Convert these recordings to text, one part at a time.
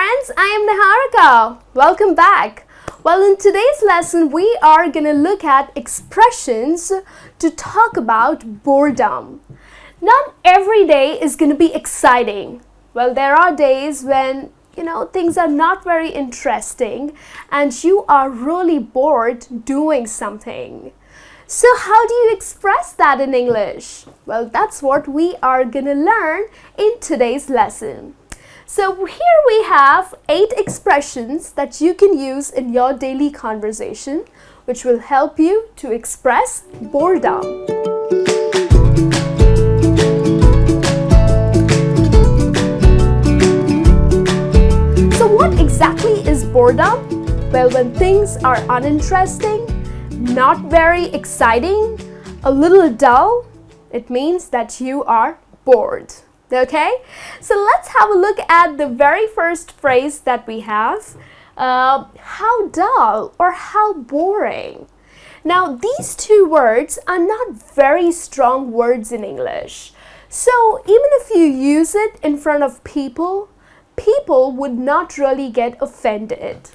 friends, I am Niharika. Welcome back. Well, in today's lesson, we are going to look at expressions to talk about boredom. Not every day is going to be exciting. Well, there are days when, things are not very interesting and you are really bored doing something. So how do you express that in English? Well, that's what we are going to learn in today's lesson. So here we have 8 expressions that you can use in your daily conversation, which will help you to express boredom. So what exactly is boredom? Well, when things are uninteresting, not very exciting, a little dull, it means that you are bored. Okay, so let's have a look at the very first phrase that we have. How dull or how boring. Now, these two words are not very strong words in English. So even if you use it in front of people, people would not really get offended.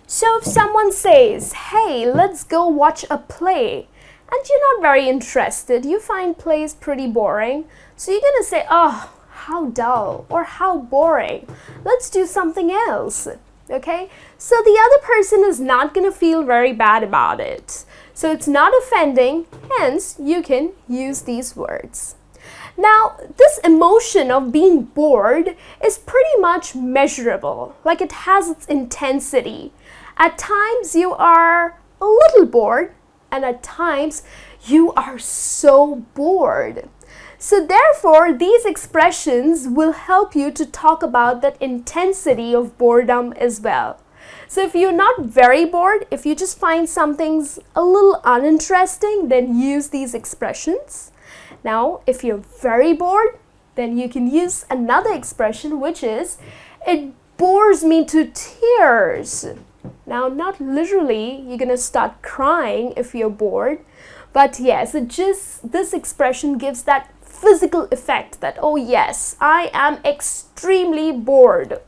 So if someone says, hey, let's go watch a play, and you're not very interested, you find plays pretty boring, so you're going to say, oh, how dull or how boring. Let's do something else. Okay? So the other person is not going to feel very bad about it. So it's not offending, hence you can use these words. Now, this emotion of being bored is pretty much measurable, like it has its intensity. At times you are a little bored, and at times you are so bored. So therefore, these expressions will help you to talk about that intensity of boredom as well. So if you're not very bored, if you just find something's a little uninteresting, then use these expressions. Now, if you're very bored, then you can use another expression, which is, it bores me to tears. Now, not literally, you're going to start crying if you're bored, but yes, this expression gives that physical effect that, oh yes, I am extremely bored.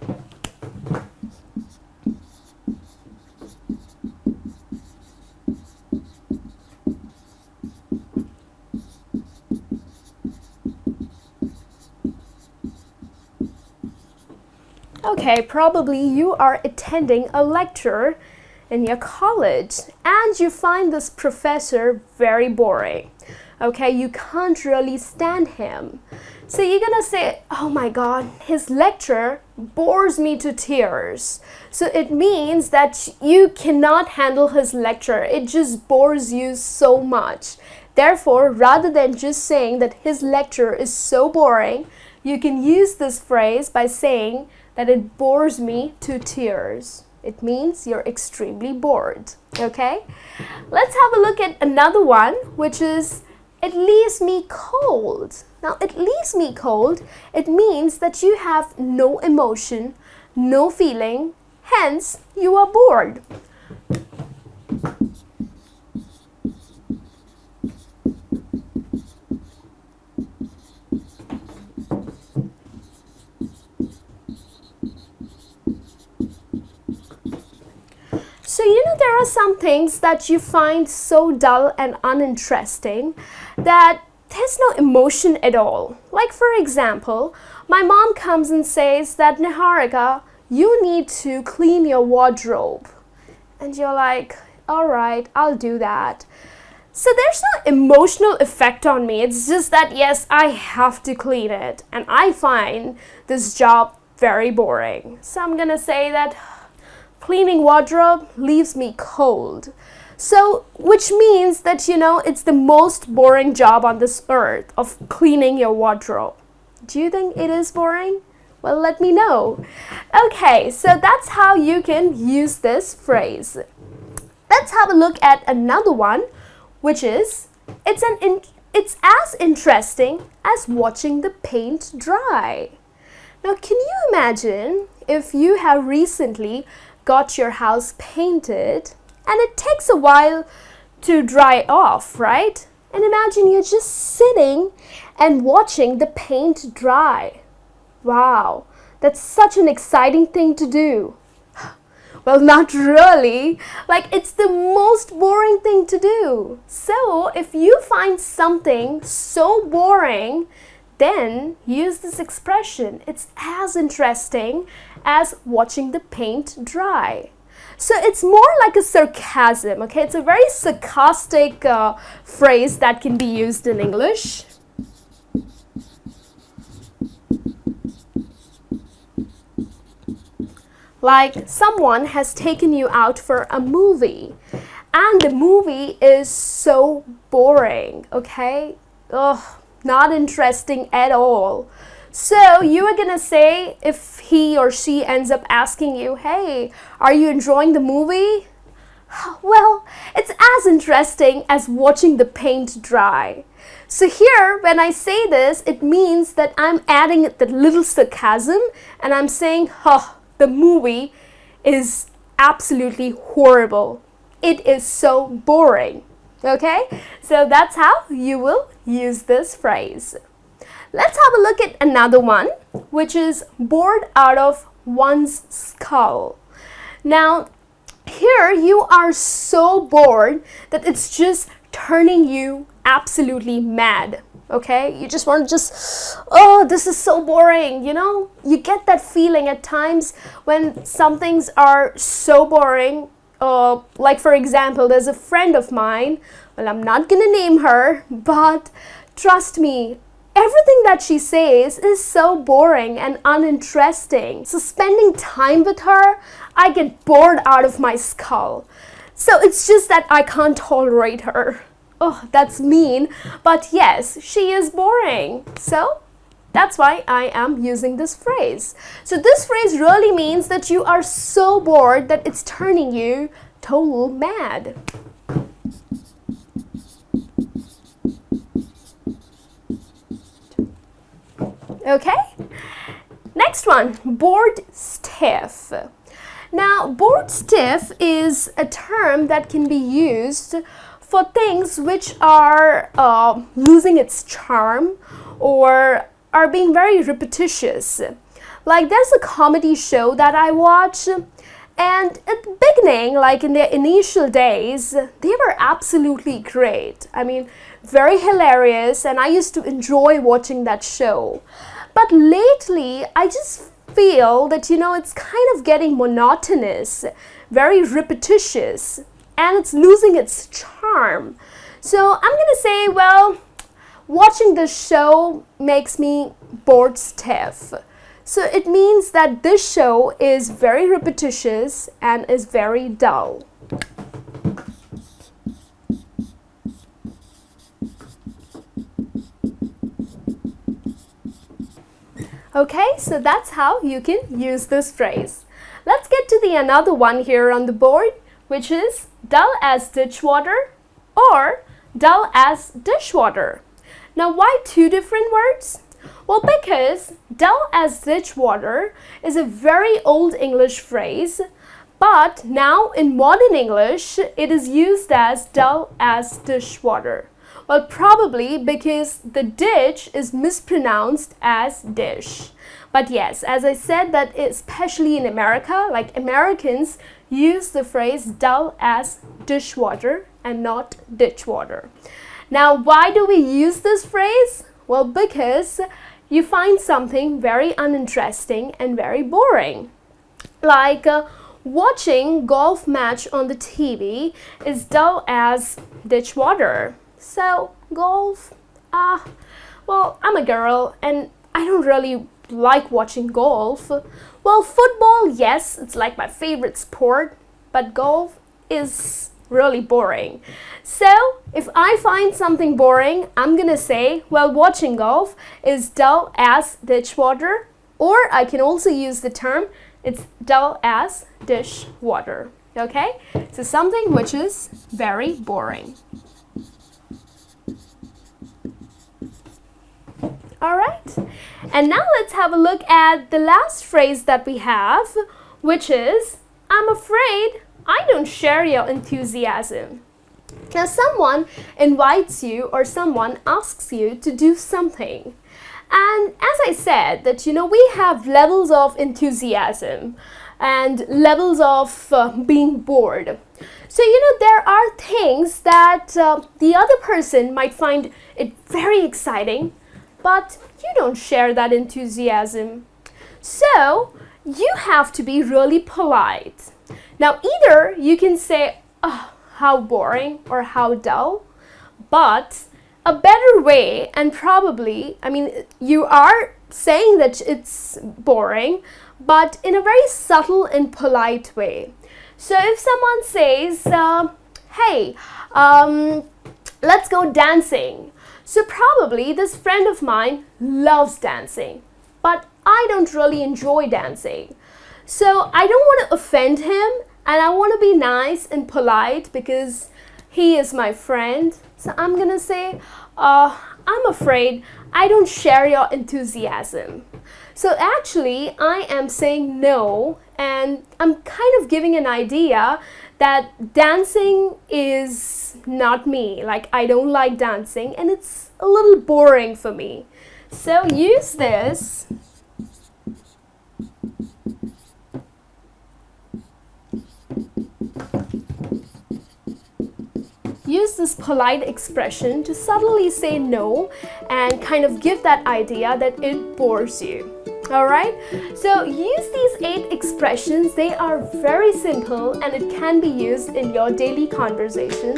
Okay, probably you are attending a lecture in your college and you find this professor very boring. Okay, you can't really stand him. So you're gonna say, oh my god, his lecture bores me to tears. So it means that you cannot handle his lecture. It just bores you so much. Therefore, rather than just saying that his lecture is so boring, you can use this phrase by saying that it bores me to tears. It means you're extremely bored. Okay? Let's have a look at another one, which is, it leaves me cold. Now, it leaves me cold, it means that you have no emotion, no feeling, hence you are bored. So, there are some things that you find so dull and uninteresting that there's no emotion at all. Like, for example, my mom comes and says that, Niharika, you need to clean your wardrobe. And you're like, all right, I'll do that. So there's no emotional effect on me. It's just that, yes, I have to clean it. And I find this job very boring. So I'm going to say that cleaning wardrobe leaves me cold. So, which means that, it's the most boring job on this earth of cleaning your wardrobe. Do you think it is boring? Well, let me know. Okay, so that's how you can use this phrase. Let's have a look at another one, which is, it's as interesting as watching the paint dry. Now, can you imagine if you have recently got your house painted and it takes a while to dry off, right? And imagine you're just sitting and watching the paint dry. Wow, that's such an exciting thing to do. Well, not really. Like, it's the most boring thing to do. So, if you find something so boring, then use this expression. It's as interesting as watching the paint dry. So it's more like a sarcasm, okay? It's a very sarcastic phrase that can be used in English. Like someone has taken you out for a movie and the movie is so boring, okay? Ugh, not interesting at all. So you are gonna say, if he or she ends up asking you, hey, are you enjoying the movie? Well, it's as interesting as watching the paint dry. So here, when I say this, it means that I'm adding the little sarcasm and I'm saying, the movie is absolutely horrible. It is so boring. Okay? So that's how you will use this phrase. Let's have a look at another one, which is bored out of one's skull. Now, here you are so bored that it's just turning you absolutely mad. Okay, you just want to oh, this is so boring, you know? You get that feeling at times when some things are so boring. Like for example, there's a friend of mine, well, I'm not gonna name her, but trust me, everything that she says is so boring and uninteresting. So spending time with her, I get bored out of my skull. So it's just that I can't tolerate her. Oh, that's mean, but yes, she is boring. So that's why I am using this phrase. So this phrase really means that you are so bored that it's turning you total mad. Okay? Next one, bored stiff. Now, bored stiff is a term that can be used for things which are losing its charm or are being very repetitious. Like there's a comedy show that I watch, and at the beginning, like in their initial days, they were absolutely great. I mean, very hilarious, and I used to enjoy watching that show. But lately, I just feel that, it's kind of getting monotonous, very repetitious, and it's losing its charm. So I'm gonna say, well, watching this show makes me bored stiff. So it means that this show is very repetitious and is very dull. Okay, so that's how you can use this phrase. Let's get to the another one here on the board, which is dull as ditchwater or dull as dishwater. Now, why two different words? Well, because dull as ditchwater is a very old English phrase, but now in modern English, it is used as dull as dishwater. Well, probably because the ditch is mispronounced as dish. But yes, as I said, that especially in America, like Americans use the phrase dull as dishwater and not ditchwater. Now, why do we use this phrase? Well, because you find something very uninteresting and very boring. Like watching golf match on the TV is dull as ditchwater. So, golf, well, I'm a girl and I don't really like watching golf. Well, football, yes, it's like my favorite sport, but golf is really boring. So, if I find something boring, I'm gonna say, well, watching golf is dull as ditchwater, or I can also use the term, it's dull as dishwater. Okay? So, something which is very boring. Alright, and now let's have a look at the last phrase that we have, which is, I'm afraid I don't share your enthusiasm. Now, someone invites you or someone asks you to do something. And as I said, that we have levels of enthusiasm and levels of being bored. So, there are things that the other person might find it very exciting, but you don't share that enthusiasm. So, you have to be really polite. Now, either you can say, oh, how boring or how dull, but a better way, and probably, you are saying that it's boring, but in a very subtle and polite way. So if someone says, hey, let's go dancing. So probably this friend of mine loves dancing, but I don't really enjoy dancing. So I don't want to offend him, and I want to be nice and polite because he is my friend. So I'm going to say, I'm afraid I don't share your enthusiasm. So actually, I am saying no, and I'm kind of giving an idea that dancing is not me. Like, I don't like dancing, and it's a little boring for me. So use this. Use this polite expression to subtly say no and kind of give that idea that it bores you. Alright? So use these 8 expressions. They are very simple and it can be used in your daily conversation.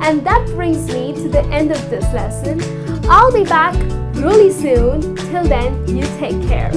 And that brings me to the end of this lesson. I'll be back really soon. Till then, you take care.